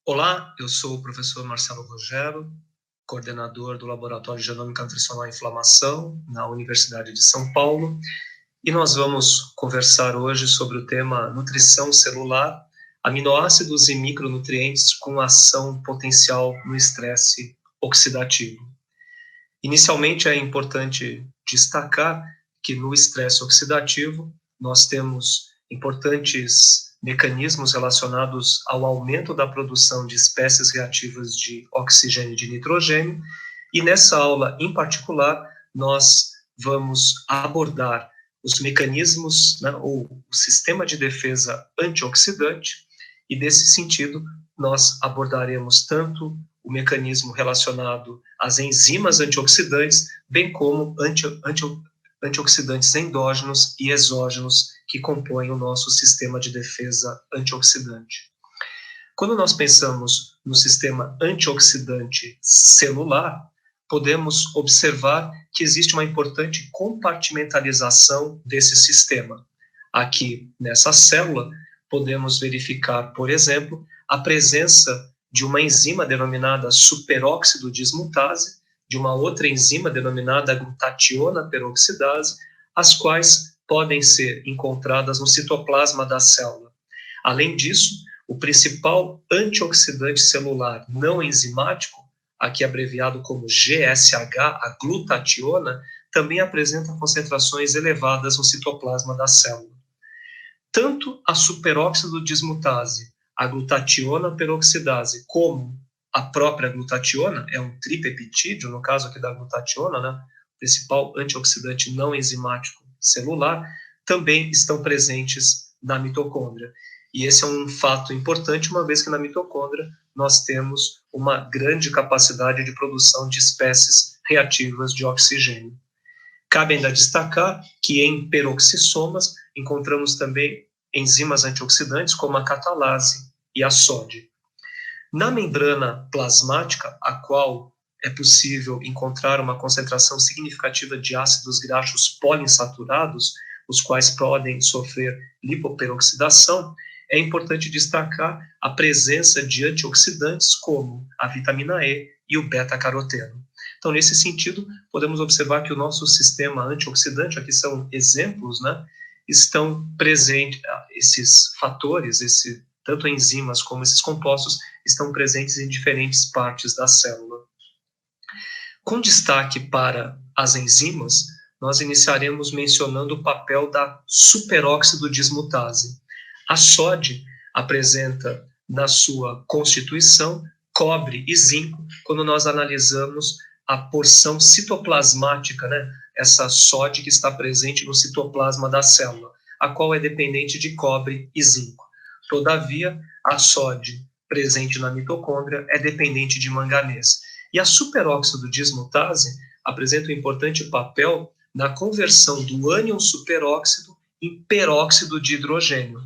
Olá, eu sou o professor Marcelo Rogero, coordenador do Laboratório de Genômica Nutricional e Inflamação na Universidade de São Paulo, e nós vamos conversar hoje sobre o tema nutrição celular, aminoácidos e micronutrientes com ação potencial no estresse oxidativo. Inicialmente, é importante destacar que no estresse oxidativo nós temos importantes mecanismos relacionados ao aumento da produção de espécies reativas de oxigênio e de nitrogênio, e nessa aula em particular nós vamos abordar os mecanismos, ou o sistema de defesa antioxidante, e nesse sentido nós abordaremos tanto o mecanismo relacionado às enzimas antioxidantes, bem como antioxidantes endógenos e exógenos que compõem o nosso sistema de defesa antioxidante. Quando nós pensamos no sistema antioxidante celular, podemos observar que existe uma importante compartimentalização desse sistema. Aqui, nessa célula, podemos verificar, por exemplo, a presença de uma enzima denominada superóxido dismutase, de uma outra enzima denominada glutationa peroxidase, as quais podem ser encontradas no citoplasma da célula. Além disso, o principal antioxidante celular não enzimático, aqui abreviado como GSH, a glutationa, também apresenta concentrações elevadas no citoplasma da célula. Tanto a superóxido dismutase, a glutationa peroxidase, como a própria glutationa, é um tripeptídeo, no caso aqui da glutationa, né, principal antioxidante não enzimático celular, também estão presentes na mitocôndria. E esse é um fato importante, uma vez que na mitocôndria nós temos uma grande capacidade de produção de espécies reativas de oxigênio. Cabe ainda destacar que em peroxissomas encontramos também enzimas antioxidantes como a catalase e a SOD. Na membrana plasmática, a qual é possível encontrar uma concentração significativa de ácidos graxos poliinsaturados, os quais podem sofrer lipoperoxidação, é importante destacar a presença de antioxidantes como a vitamina E e o beta-caroteno. Então, nesse sentido, podemos observar que o nosso sistema antioxidante, aqui são exemplos, né, estão presentes, esses fatores, tanto enzimas como esses compostos, estão presentes em diferentes partes da célula. Com destaque para as enzimas, nós iniciaremos mencionando o papel da superóxido dismutase. A SOD apresenta na sua constituição cobre e zinco quando nós analisamos a porção citoplasmática, né? Essa SOD que está presente no citoplasma da célula, a qual é dependente de cobre e zinco. Todavia, a SOD presente na mitocôndria é dependente de manganês. E a superóxido dismutase apresenta um importante papel na conversão do ânion superóxido em peróxido de hidrogênio,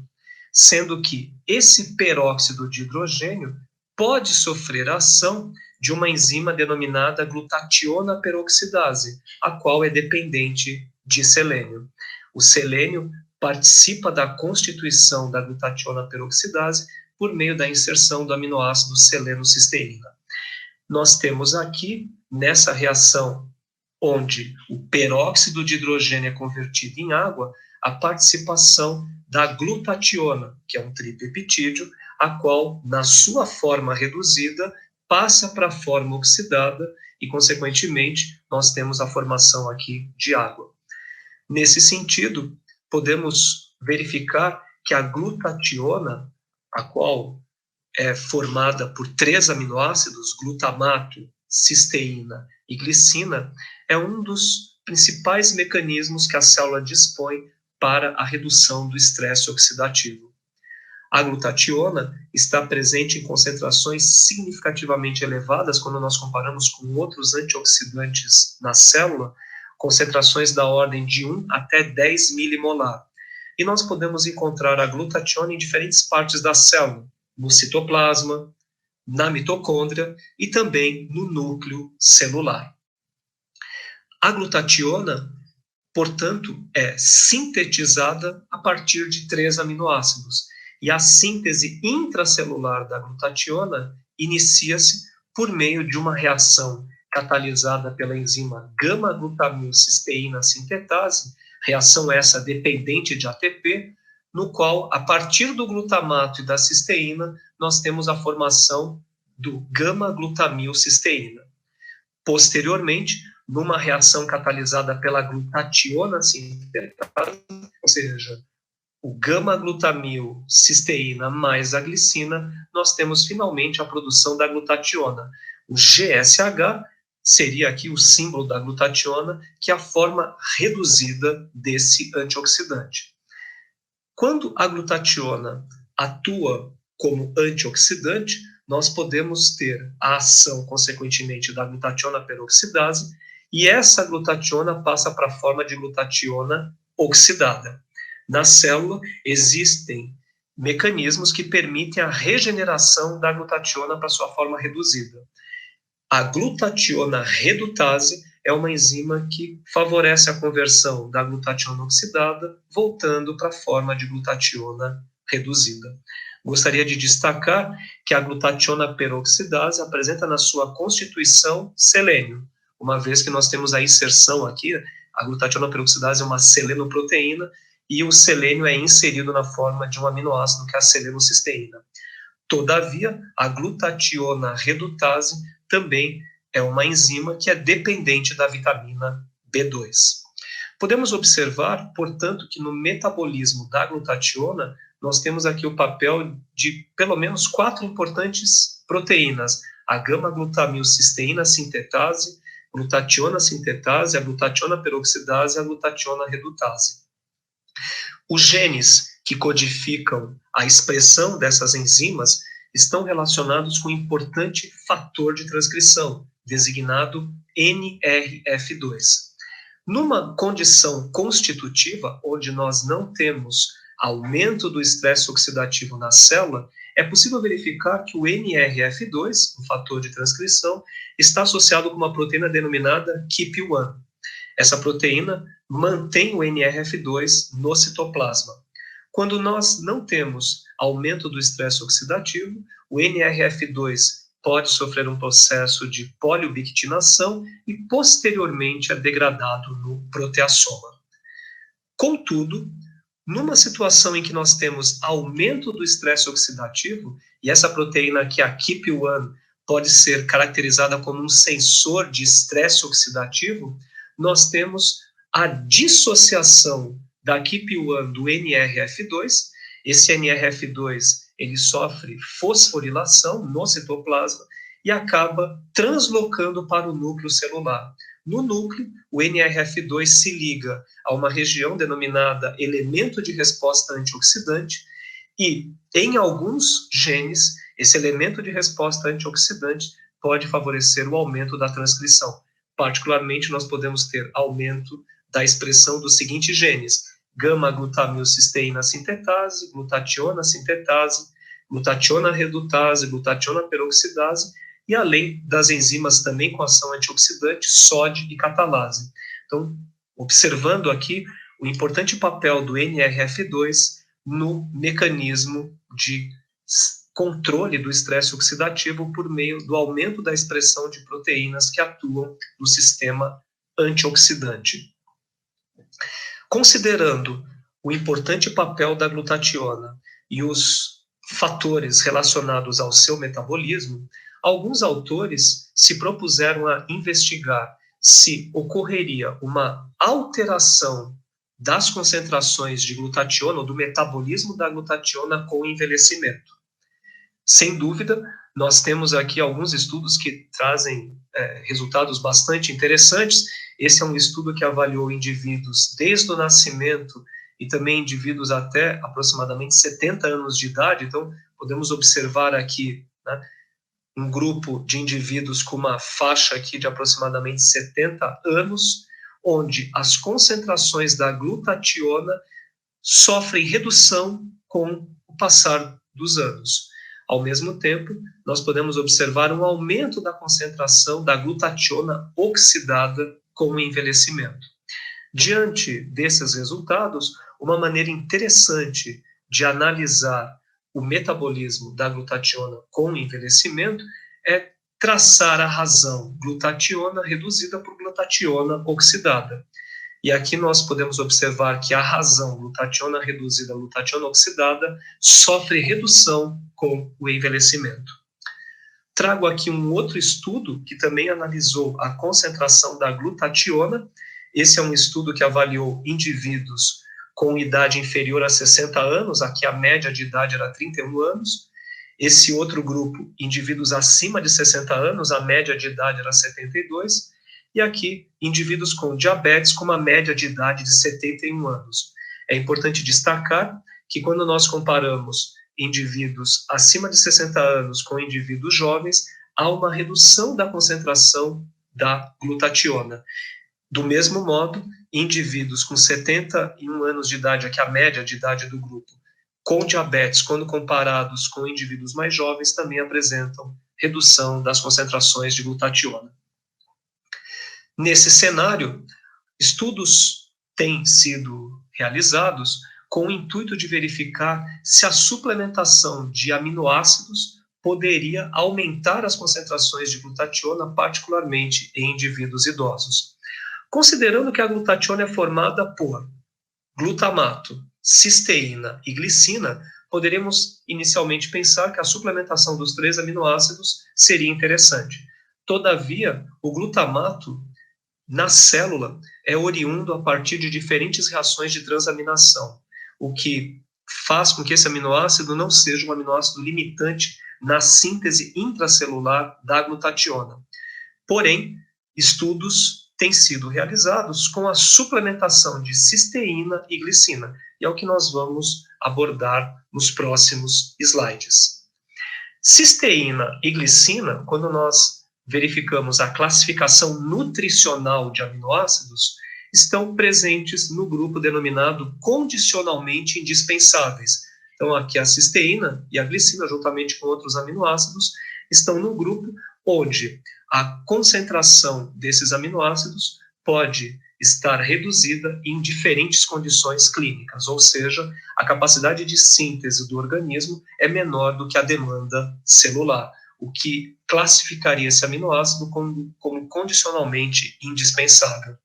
sendo que esse peróxido de hidrogênio pode sofrer a ação de uma enzima denominada glutationa peroxidase, a qual é dependente de selênio. O selênio participa da constituição da glutationa peroxidase por meio da inserção do aminoácido selenocisteína. Nós temos aqui, nessa reação, onde o peróxido de hidrogênio é convertido em água, a participação da glutationa, que é um tripeptídeo, a qual, na sua forma reduzida, passa para a forma oxidada e, consequentemente, nós temos a formação aqui de água. Nesse sentido, podemos verificar que a glutationa, a qual é formada por 3 aminoácidos, glutamato, cisteína e glicina, é um dos principais mecanismos que a célula dispõe para a redução do estresse oxidativo. A glutationa está presente em concentrações significativamente elevadas quando nós comparamos com outros antioxidantes na célula, concentrações da ordem de 1 até 10 milimolar. E nós podemos encontrar a glutationa em diferentes partes da célula, no citoplasma, na mitocôndria e também no núcleo celular. A glutationa, portanto, é sintetizada a partir de 3 aminoácidos. e a síntese intracelular da glutationa inicia-se por meio de uma reação catalisada pela enzima gama-glutamilcisteína sintetase, reação essa dependente de ATP, no qual, a partir do glutamato e da cisteína, nós temos a formação do gama-glutamilcisteína. Posteriormente, numa reação catalisada pela glutationa sintetase, ou seja, o gama-glutamilcisteína mais a glicina, nós temos finalmente a produção da glutationa. O GSH seria aqui o símbolo da glutationa, que é a forma reduzida desse antioxidante. Quando a glutationa atua como antioxidante, nós podemos ter a ação, consequentemente, da glutationa peroxidase, e essa glutationa passa para a forma de glutationa oxidada. Na célula, existem mecanismos que permitem a regeneração da glutationa para sua forma reduzida. A glutationa redutase é uma enzima que favorece a conversão da glutationa oxidada, voltando para a forma de glutationa reduzida. Gostaria de destacar que a glutationa peroxidase apresenta na sua constituição selênio, uma vez que nós temos a inserção aqui, a glutationa peroxidase é uma selenoproteína, e o selênio é inserido na forma de um aminoácido, que é a selenocisteína. Todavia, a glutationa redutase também é uma enzima que é dependente da vitamina B2. Podemos observar, portanto, que no metabolismo da glutationa, nós temos aqui o papel de pelo menos 4 importantes proteínas: a gama-glutamilcisteína sintetase, glutationa sintetase, a glutationa peroxidase e a glutationa redutase. Os genes que codificam a expressão dessas enzimas estão relacionados com um importante fator de transcrição, designado NRF2. Numa condição constitutiva, onde nós não temos aumento do estresse oxidativo na célula, é possível verificar que o NRF2, o fator de transcrição, está associado com uma proteína denominada KEAP1. Essa proteína mantém o NRF2 no citoplasma. Quando nós não temos aumento do estresse oxidativo, o NRF2 pode sofrer um processo de poliobictinação e posteriormente é degradado no proteassoma. Contudo, numa situação em que nós temos aumento do estresse oxidativo, e essa proteína aqui, a KEAP1, pode ser caracterizada como um sensor de estresse oxidativo, nós temos a dissociação da KEAP1 do NRF2. Esse NRF2 ele sofre fosforilação no citoplasma e acaba translocando para o núcleo celular. No núcleo, o NRF2 se liga a uma região denominada elemento de resposta antioxidante e, em alguns genes, esse elemento de resposta antioxidante pode favorecer o aumento da transcrição. Particularmente, nós podemos ter aumento da expressão dos seguintes genes: gama-glutamilcisteína sintetase, glutationa sintetase, glutationa redutase, glutationa peroxidase, e além das enzimas também com ação antioxidante, SOD e catalase. Então, observando aqui o importante papel do NRF2 no mecanismo de controle do estresse oxidativo por meio do aumento da expressão de proteínas que atuam no sistema antioxidante. Considerando o importante papel da glutationa e os fatores relacionados ao seu metabolismo, alguns autores se propuseram a investigar se ocorreria uma alteração das concentrações de glutationa ou do metabolismo da glutationa com o envelhecimento. Sem dúvida, nós temos aqui alguns estudos que trazem resultados bastante interessantes. Esse é um estudo que avaliou indivíduos desde o nascimento e também indivíduos até aproximadamente 70 anos de idade. Então, podemos observar aqui, né, um grupo de indivíduos com uma faixa aqui de aproximadamente 70 anos, onde as concentrações da glutationa sofrem redução com o passar dos anos. Ao mesmo tempo, nós podemos observar um aumento da concentração da glutationa oxidada com o envelhecimento. Diante desses resultados, uma maneira interessante de analisar o metabolismo da glutationa com o envelhecimento é traçar a razão glutationa reduzida por glutationa oxidada. E aqui nós podemos observar que a razão glutationa reduzida, glutationa oxidada, sofre redução com o envelhecimento. Trago aqui um outro estudo que também analisou a concentração da glutationa. Esse é um estudo que avaliou indivíduos com idade inferior a 60 anos, aqui a média de idade era 31 anos. Esse outro grupo, indivíduos acima de 60 anos, a média de idade era 72. E aqui, indivíduos com diabetes com uma média de idade de 71 anos. É importante destacar que quando nós comparamos indivíduos acima de 60 anos com indivíduos jovens, há uma redução da concentração da glutationa. Do mesmo modo, indivíduos com 71 anos de idade, aqui a média de idade do grupo, com diabetes, quando comparados com indivíduos mais jovens, também apresentam redução das concentrações de glutationa. Nesse cenário, estudos têm sido realizados com o intuito de verificar se a suplementação de aminoácidos poderia aumentar as concentrações de glutationa, particularmente em indivíduos idosos. Considerando que a glutationa é formada por glutamato, cisteína e glicina, poderíamos inicialmente pensar que a suplementação dos 3 aminoácidos seria interessante. Todavia, o glutamato na célula é oriundo a partir de diferentes reações de transaminação, o que faz com que esse aminoácido não seja um aminoácido limitante na síntese intracelular da glutationa. Porém, estudos têm sido realizados com a suplementação de cisteína e glicina, e é o que nós vamos abordar nos próximos slides. Cisteína e glicina, quando nós verificamos a classificação nutricional de aminoácidos, estão presentes no grupo denominado condicionalmente indispensáveis. Então, aqui a cisteína e a glicina, juntamente com outros aminoácidos, estão no grupo onde a concentração desses aminoácidos pode estar reduzida em diferentes condições clínicas, ou seja, a capacidade de síntese do organismo é menor do que a demanda celular, o que classificaria esse aminoácido como condicionalmente indispensável.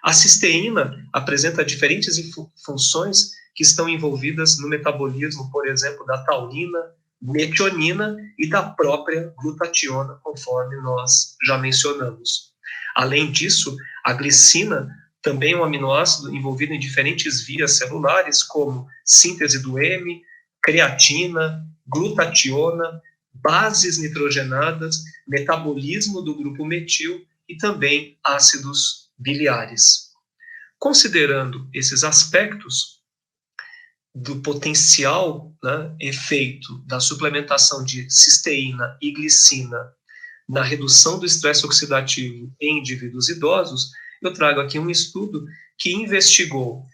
A cisteína apresenta diferentes funções que estão envolvidas no metabolismo, por exemplo, da taurina, metionina e da própria glutationa, conforme nós já mencionamos. Além disso, a glicina também é um aminoácido envolvido em diferentes vias celulares, como síntese do M, creatina, glutationa, bases nitrogenadas, metabolismo do grupo metil e também ácidos biliares. Considerando esses aspectos do potencial, efeito da suplementação de cisteína e glicina na redução do estresse oxidativo em indivíduos idosos, eu trago aqui um estudo que investigou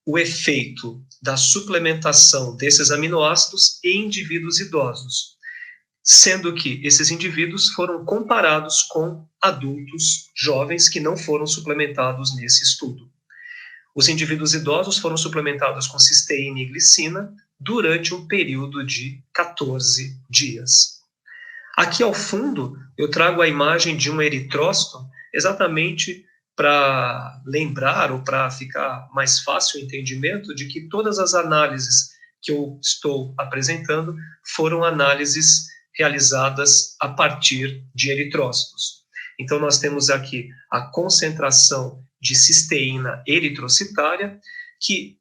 o efeito da suplementação desses aminoácidos em indivíduos idosos, sendo que esses indivíduos foram comparados com adultos jovens que não foram suplementados nesse estudo. Os indivíduos idosos foram suplementados com cisteína e glicina durante um período de 14 dias. Aqui ao fundo, eu trago a imagem de um eritrócito, exatamente para lembrar ou para ficar mais fácil o entendimento de que todas as análises que eu estou apresentando foram análises realizadas a partir de eritrócitos. Então, nós temos aqui a concentração de cisteína eritrocitária, que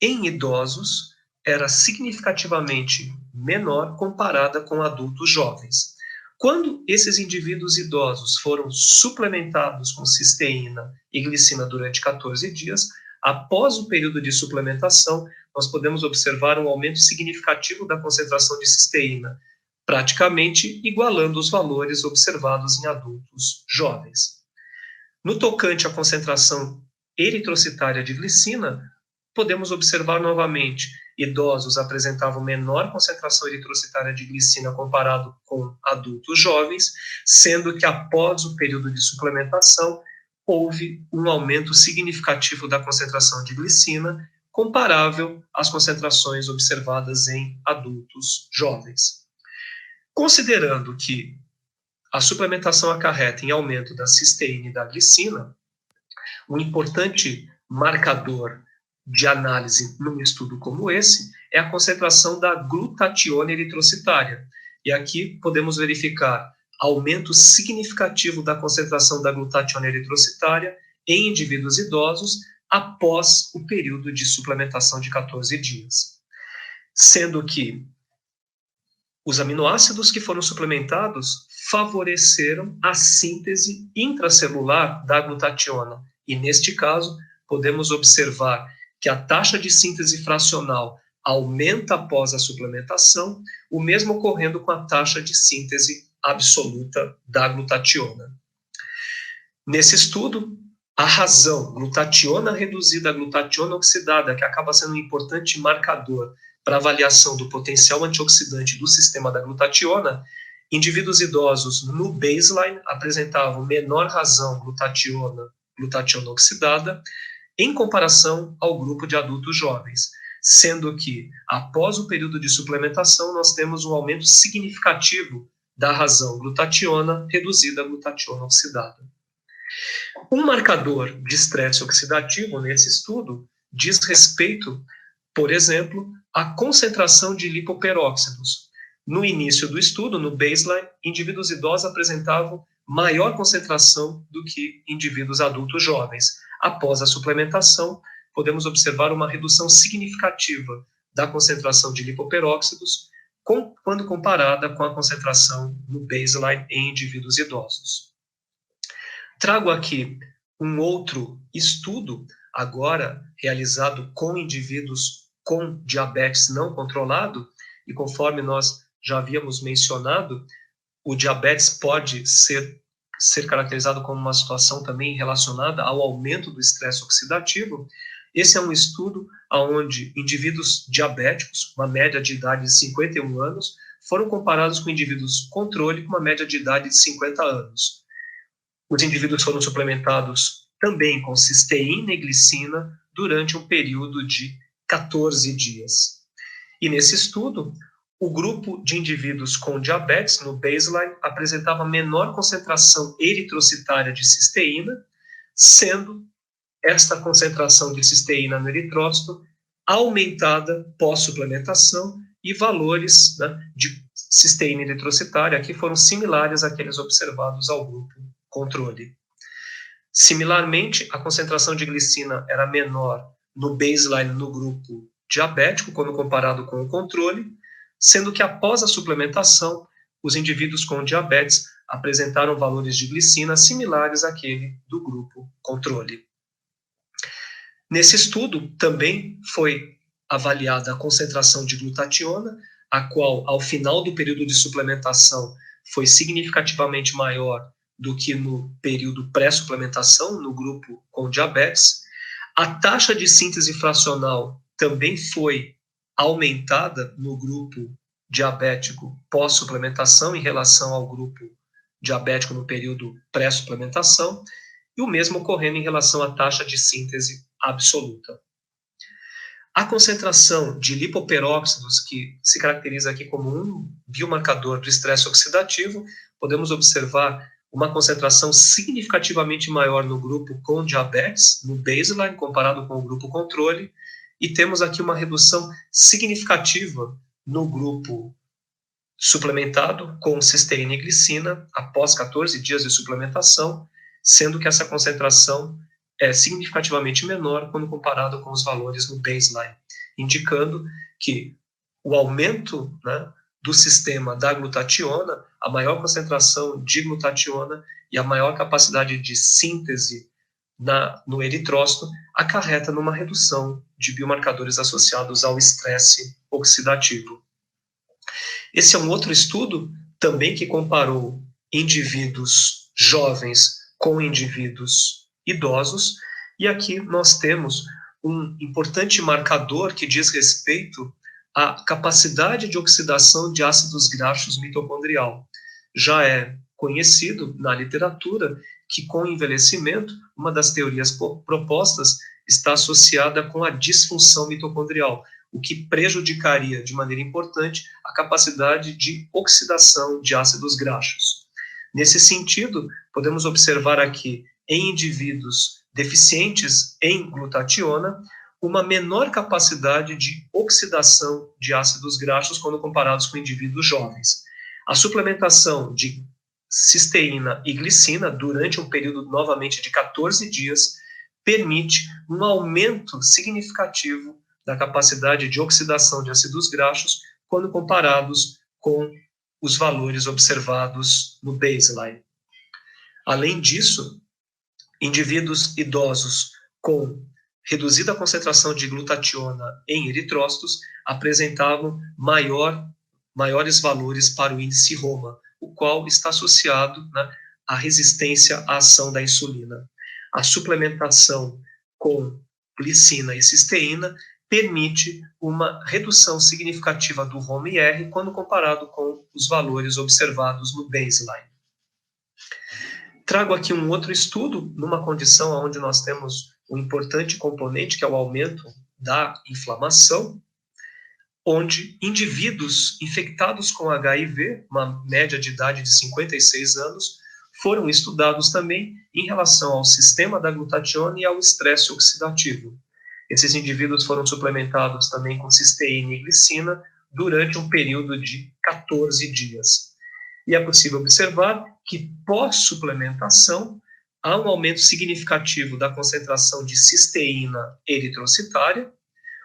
em idosos era significativamente menor comparada com adultos jovens. Quando esses indivíduos idosos foram suplementados com cisteína e glicina durante 14 dias, após o período de suplementação, nós podemos observar um aumento significativo da concentração de cisteína, praticamente igualando os valores observados em adultos jovens. No tocante à concentração eritrocitária de glicina, podemos observar novamente, idosos apresentavam menor concentração eritrocitária de glicina comparado com adultos jovens, sendo que após o período de suplementação, houve um aumento significativo da concentração de glicina, comparável às concentrações observadas em adultos jovens. Considerando que a suplementação acarreta em aumento da cisteína e da glicina, um importante marcador de análise num estudo como esse é a concentração da glutationa eritrocitária. E aqui podemos verificar aumento significativo da concentração da glutationa eritrocitária em indivíduos idosos após o período de suplementação de 14 dias. Sendo que os aminoácidos que foram suplementados favoreceram a síntese intracelular da glutationa. E, neste caso, podemos observar que a taxa de síntese fracional aumenta após a suplementação, o mesmo ocorrendo com a taxa de síntese absoluta da glutationa. Nesse estudo, a razão glutationa reduzida a glutationa oxidada, que acaba sendo um importante marcador para avaliação do potencial antioxidante do sistema da glutationa, indivíduos idosos no baseline apresentavam menor razão glutationa oxidada em comparação ao grupo de adultos jovens, sendo que, após o período de suplementação, nós temos um aumento significativo da razão glutationa reduzida a glutationa oxidada. Um marcador de estresse oxidativo nesse estudo diz respeito, por exemplo, à concentração de lipoperóxidos. No início do estudo, no baseline, indivíduos idosos apresentavam maior concentração do que indivíduos adultos jovens. Após a suplementação, podemos observar uma redução significativa da concentração de lipoperóxidos quando comparada com a concentração no baseline em indivíduos idosos. Trago aqui um outro estudo, agora realizado com indivíduos com diabetes não controlado, e conforme nós já havíamos mencionado, o diabetes pode ser caracterizado como uma situação também relacionada ao aumento do estresse oxidativo. Esse é um estudo onde indivíduos diabéticos, uma média de idade de 51 anos, foram comparados com indivíduos controle com uma média de idade de 50 anos. Os indivíduos foram suplementados também com cisteína e glicina durante um período de 14 dias. E nesse estudo, o grupo de indivíduos com diabetes no baseline apresentava menor concentração eritrocitária de cisteína, sendo esta concentração de cisteína no eritrócito aumentada pós-suplementação e valores, de cisteína eritrocitária aqui foram similares àqueles observados ao grupo controle. Similarmente, a concentração de glicina era menor no baseline no grupo diabético, quando comparado com o controle, sendo que após a suplementação, os indivíduos com diabetes apresentaram valores de glicina similares àquele do grupo controle. Nesse estudo, também foi avaliada a concentração de glutationa, a qual, ao final do período de suplementação, foi significativamente maior do que no período pré-suplementação, no grupo com diabetes. A taxa de síntese fracional também foi aumentada no grupo diabético pós-suplementação em relação ao grupo diabético no período pré-suplementação, e o mesmo ocorrendo em relação à taxa de síntese absoluta. A concentração de lipoperóxidos, que se caracteriza aqui como um biomarcador do estresse oxidativo, podemos observar uma concentração significativamente maior no grupo com diabetes, no baseline, comparado com o grupo controle, e temos aqui uma redução significativa no grupo suplementado com cisteína e glicina após 14 dias de suplementação, sendo que essa concentração é significativamente menor quando comparado com os valores no baseline, indicando que o aumento, do sistema da glutationa, a maior concentração de glutationa e a maior capacidade de síntese no eritrócito acarreta numa redução de biomarcadores associados ao estresse oxidativo. Esse é um outro estudo também que comparou indivíduos jovens com indivíduos idosos, e aqui nós temos um importante marcador que diz respeito à capacidade de oxidação de ácidos graxos mitocondrial. Já é conhecido na literatura que com o envelhecimento, uma das teorias propostas está associada com a disfunção mitocondrial, o que prejudicaria de maneira importante a capacidade de oxidação de ácidos graxos. Nesse sentido, podemos observar aqui, em indivíduos deficientes em glutationa, uma menor capacidade de oxidação de ácidos graxos quando comparados com indivíduos jovens. A suplementação de cisteína e glicina durante um período novamente de 14 dias permite um aumento significativo da capacidade de oxidação de ácidos graxos quando comparados com os valores observados no baseline. Além disso, indivíduos idosos com reduzida concentração de glutationa em eritrócitos apresentavam maiores valores para o índice Roma, o qual está associado, né, à resistência à ação da insulina. A suplementação com glicina e cisteína permite uma redução significativa do Roma-IR quando comparado com os valores observados no baseline. Trago aqui um outro estudo, numa condição onde nós temos um importante componente, que é o aumento da inflamação, onde indivíduos infectados com HIV, uma média de idade de 56 anos, foram estudados também em relação ao sistema da glutationa e ao estresse oxidativo. Esses indivíduos foram suplementados também com cisteína e glicina durante um período de 14 dias. E é possível observar que, pós-suplementação, há um aumento significativo da concentração de cisteína eritrocitária,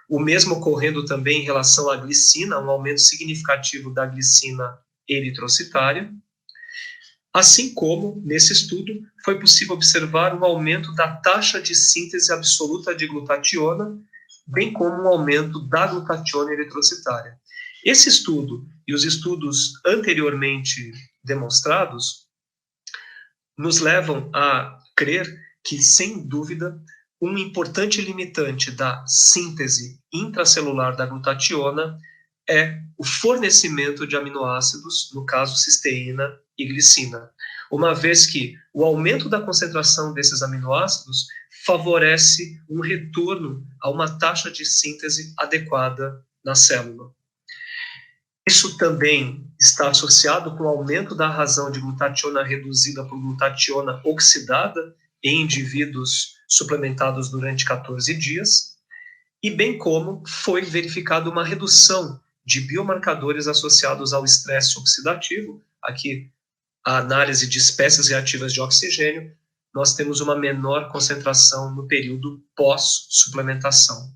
o mesmo ocorrendo também em relação à glicina, um aumento significativo da glicina eritrocitária, assim como, nesse estudo, foi possível observar um aumento da taxa de síntese absoluta de glutationa, bem como um aumento da glutationa eritrocitária. Esse estudo e os estudos anteriormente demonstrados nos levam a crer que, sem dúvida, um importante limitante da síntese intracelular da glutationa é o fornecimento de aminoácidos, no caso cisteína e glicina, uma vez que o aumento da concentração desses aminoácidos favorece um retorno a uma taxa de síntese adequada na célula. Isso também está associado com o aumento da razão de glutationa reduzida por glutationa oxidada em indivíduos suplementados durante 14 dias, e bem como foi verificada uma redução de biomarcadores associados ao estresse oxidativo. Aqui, a análise de espécies reativas de oxigênio, nós temos uma menor concentração no período pós-suplementação.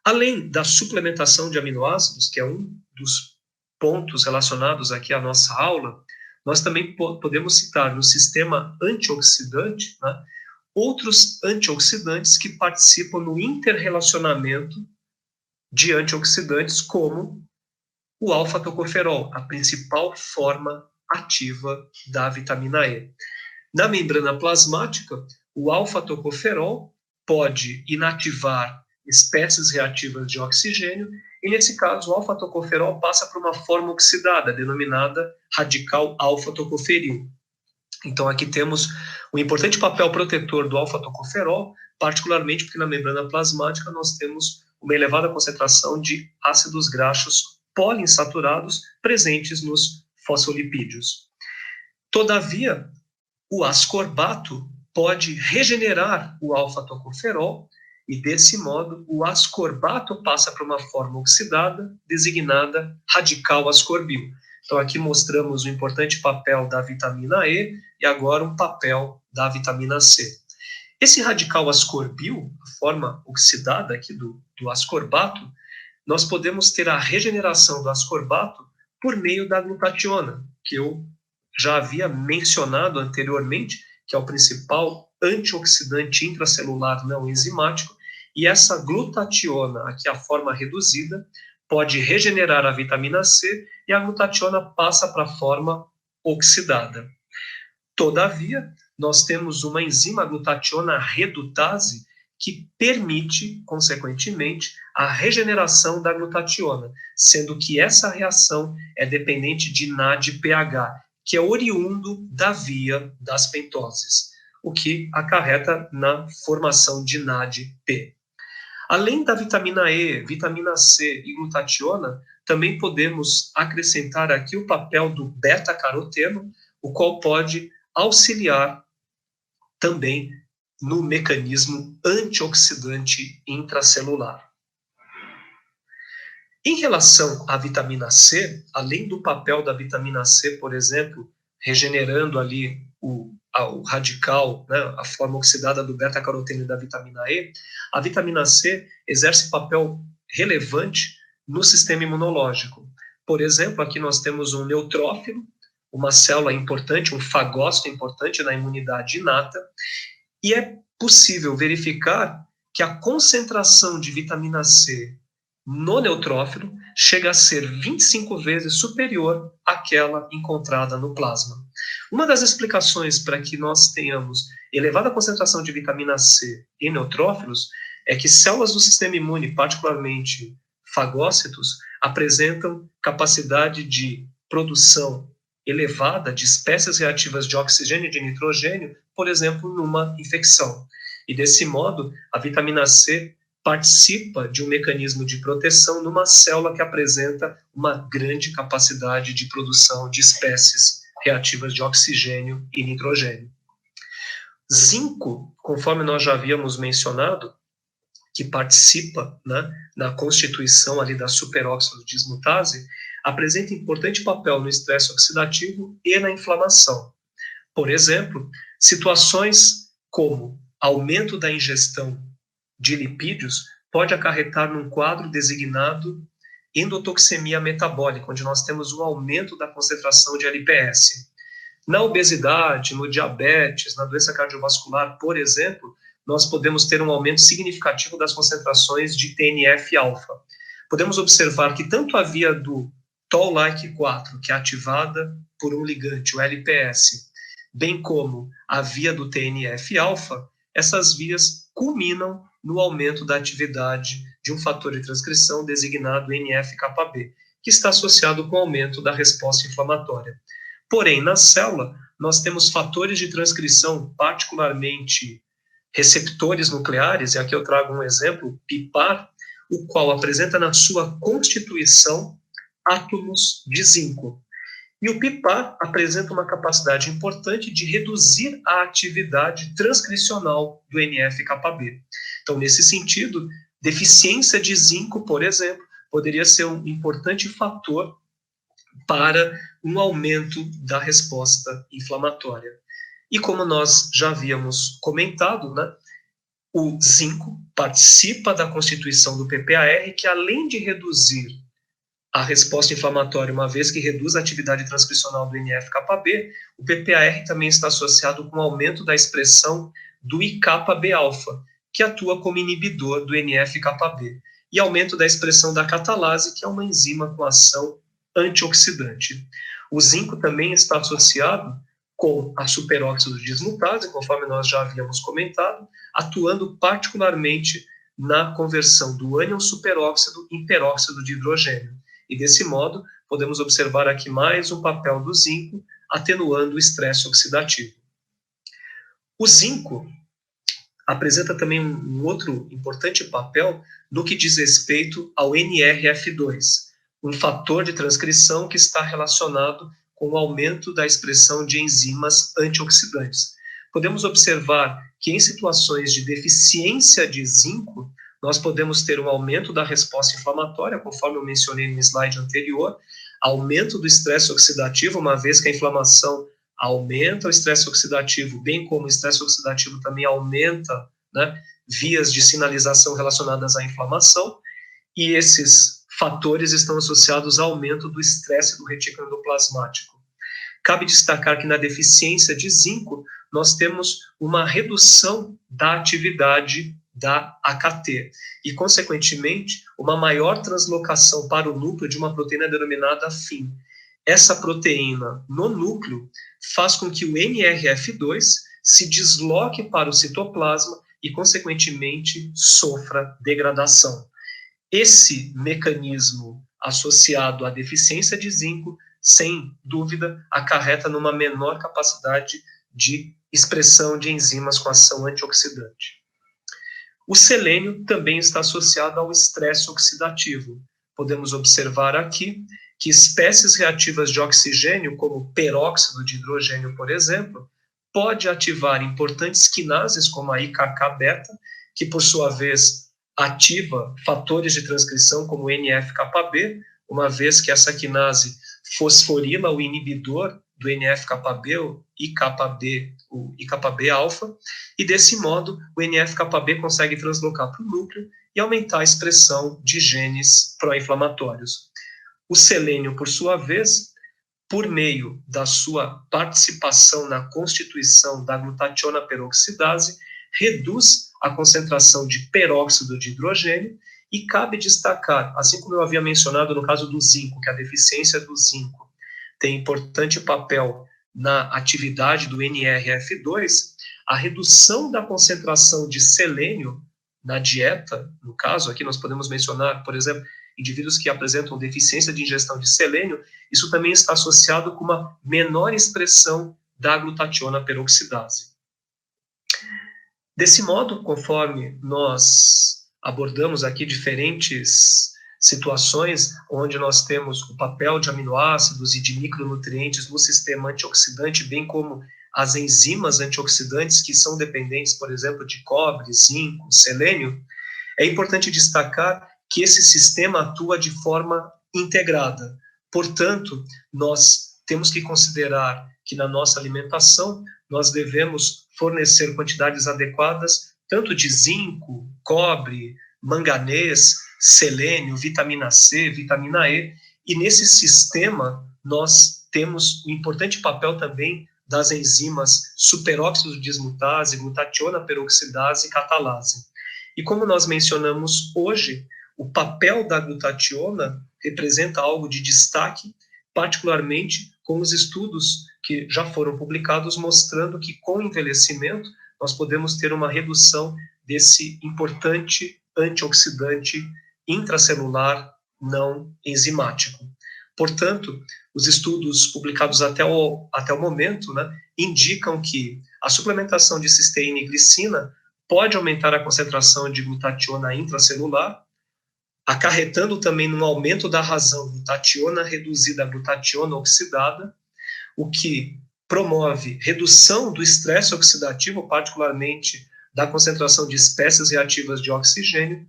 Além da suplementação de aminoácidos, que é um dos pontos relacionados aqui à nossa aula, nós também podemos citar no sistema antioxidante, né, outros antioxidantes que participam no interrelacionamento de antioxidantes, como o alfa-tocoferol, a principal forma ativa da vitamina E. Na membrana plasmática, o alfa-tocoferol pode inativar espécies reativas de oxigênio, e nesse caso o alfa-tocoferol passa por uma forma oxidada, denominada radical alfa-tocoferil. Então aqui temos um importante papel protetor do alfa-tocoferol, particularmente porque na membrana plasmática nós temos uma elevada concentração de ácidos graxos poliinsaturados presentes nos fosfolipídios. Todavia, o ascorbato pode regenerar o alfa-tocoferol, e desse modo o ascorbato passa para uma forma oxidada, designada radical ascorbil. Então aqui mostramos o importante papel da vitamina E e agora um papel da vitamina C. Esse radical ascorbil, a forma oxidada aqui do ascorbato, nós podemos ter a regeneração do ascorbato por meio da glutationa, que eu já havia mencionado anteriormente, que é o principal antioxidante intracelular não enzimático, e essa glutationa, aqui a forma reduzida, pode regenerar a vitamina C e a glutationa passa para a forma oxidada. Todavia, nós temos uma enzima glutationa redutase que permite, consequentemente, a regeneração da glutationa, sendo que essa reação é dependente de NADPH, que é oriundo da via das pentoses, o que acarreta na formação de NAD-P. Além da vitamina E, vitamina C e glutationa, também podemos acrescentar aqui o papel do beta-caroteno, o qual pode auxiliar também no mecanismo antioxidante intracelular. Em relação à vitamina C, além do papel da vitamina C, por exemplo, regenerando ali o radical, né, a forma oxidada do beta-caroteno e da vitamina E, a vitamina C exerce papel relevante no sistema imunológico. Por exemplo, aqui nós temos um neutrófilo, uma célula importante, um fagócito importante na imunidade inata, e é possível verificar que a concentração de vitamina C no neutrófilo chega a ser 25 vezes superior àquela encontrada no plasma. Uma das explicações para que nós tenhamos elevada concentração de vitamina C em neutrófilos é que células do sistema imune, particularmente fagócitos, apresentam capacidade de produção elevada de espécies reativas de oxigênio e de nitrogênio, por exemplo, numa infecção. E desse modo, a vitamina C participa de um mecanismo de proteção numa célula que apresenta uma grande capacidade de produção de espécies reativas de oxigênio e nitrogênio. Zinco, conforme nós já havíamos mencionado, que participa, né, na constituição ali da superóxido dismutase, apresenta importante papel no estresse oxidativo e na inflamação. Por exemplo, situações como aumento da ingestão de lipídios pode acarretar num quadro designado endotoxemia metabólica, onde nós temos um aumento da concentração de LPS. Na obesidade, no diabetes, na doença cardiovascular, por exemplo, nós podemos ter um aumento significativo das concentrações de TNF-alfa. Podemos observar que tanto a via do Toll-like 4, que é ativada por um ligante, o LPS, bem como a via do TNF-alfa, essas vias culminam no aumento da atividade de um fator de transcrição designado NF-κB, que está associado com o aumento da resposta inflamatória. Porém, na célula, nós temos fatores de transcrição, particularmente receptores nucleares, e aqui eu trago um exemplo, PIPAR, o qual apresenta na sua constituição átomos de zinco. E o PIPAR apresenta uma capacidade importante de reduzir a atividade transcricional do NF-κB. Então, nesse sentido, deficiência de zinco, por exemplo, poderia ser um importante fator para um aumento da resposta inflamatória. E como nós já havíamos comentado, né, o zinco participa da constituição do PPAR, que além de reduzir a resposta inflamatória, uma vez que reduz a atividade transcricional do NF-κB, o PPAR também está associado com o aumento da expressão do IκB-alfa, que atua como inibidor do NF-κB, e aumento da expressão da catalase, que é uma enzima com ação antioxidante. O zinco também está associado com a superóxido dismutase, conforme nós já havíamos comentado, atuando particularmente na conversão do ânion superóxido em peróxido de hidrogênio. E desse modo, podemos observar aqui mais um papel do zinco, atenuando o estresse oxidativo. O zinco apresenta também um outro importante papel no que diz respeito ao NRF2, um fator de transcrição que está relacionado com o aumento da expressão de enzimas antioxidantes. Podemos observar que em situações de deficiência de zinco, nós podemos ter um aumento da resposta inflamatória, conforme eu mencionei no slide anterior, aumento do estresse oxidativo, uma vez que a inflamação aumenta o estresse oxidativo, bem como o estresse oxidativo também aumenta, né, vias de sinalização relacionadas à inflamação, e esses fatores estão associados ao aumento do estresse do retículo endoplasmático. Cabe destacar que na deficiência de zinco, nós temos uma redução da atividade da AKT e, consequentemente, uma maior translocação para o núcleo de uma proteína denominada FIM. Essa proteína no núcleo faz com que o NRF2 se desloque para o citoplasma e, consequentemente, sofra degradação. Esse mecanismo associado à deficiência de zinco sem dúvida, acarreta numa menor capacidade de expressão de enzimas com ação antioxidante. O selênio também está associado ao estresse oxidativo. Podemos observar aqui que espécies reativas de oxigênio, como peróxido de hidrogênio, por exemplo, pode ativar importantes quinases, como a IKK-beta, que, por sua vez, ativa fatores de transcrição como o NF-κB, uma vez que essa quinase fosforila o inibidor do NF-κB, o IKB-alfa, e desse modo o NF-κB consegue translocar para o núcleo e aumentar a expressão de genes pró-inflamatórios. O selênio, por sua vez, por meio da sua participação na constituição da glutationa peroxidase, reduz a concentração de peróxido de hidrogênio, e cabe destacar, assim como eu havia mencionado no caso do zinco, que a deficiência do zinco tem importante papel na atividade do NRF2, a redução da concentração de selênio na dieta, no caso, aqui nós podemos mencionar, por exemplo, indivíduos que apresentam deficiência de ingestão de selênio, isso também está associado com uma menor expressão da glutationa peroxidase. Desse modo, conforme nós abordamos aqui diferentes situações onde nós temos o papel de aminoácidos e de micronutrientes no sistema antioxidante, bem como as enzimas antioxidantes que são dependentes, por exemplo, de cobre, zinco, selênio, é importante destacar que esse sistema atua de forma integrada. Portanto, nós temos que considerar que na nossa alimentação nós devemos fornecer quantidades adequadas tanto de zinco, cobre, manganês, selênio, vitamina C, vitamina E, e nesse sistema nós temos um importante papel também das enzimas superóxido dismutase, glutationa peroxidase e catalase. E como nós mencionamos hoje, o papel da glutationa representa algo de destaque, particularmente com os estudos que já foram publicados mostrando que com o envelhecimento nós podemos ter uma redução desse importante antioxidante intracelular não enzimático. Portanto, os estudos publicados até o momento, né, indicam que a suplementação de cisteína e glicina pode aumentar a concentração de glutationa intracelular, acarretando também no aumento da razão glutationa reduzida a glutationa oxidada, o que promove redução do estresse oxidativo, particularmente da concentração de espécies reativas de oxigênio,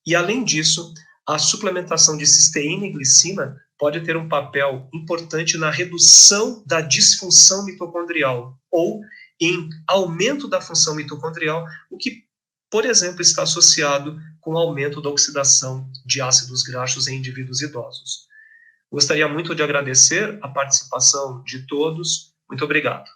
e, além disso, a suplementação de cisteína e glicina pode ter um papel importante na redução da disfunção mitocondrial, ou em aumento da função mitocondrial, o que, por exemplo, está associado com o aumento da oxidação de ácidos graxos em indivíduos idosos. Gostaria muito de agradecer a participação de todos. Muito obrigado.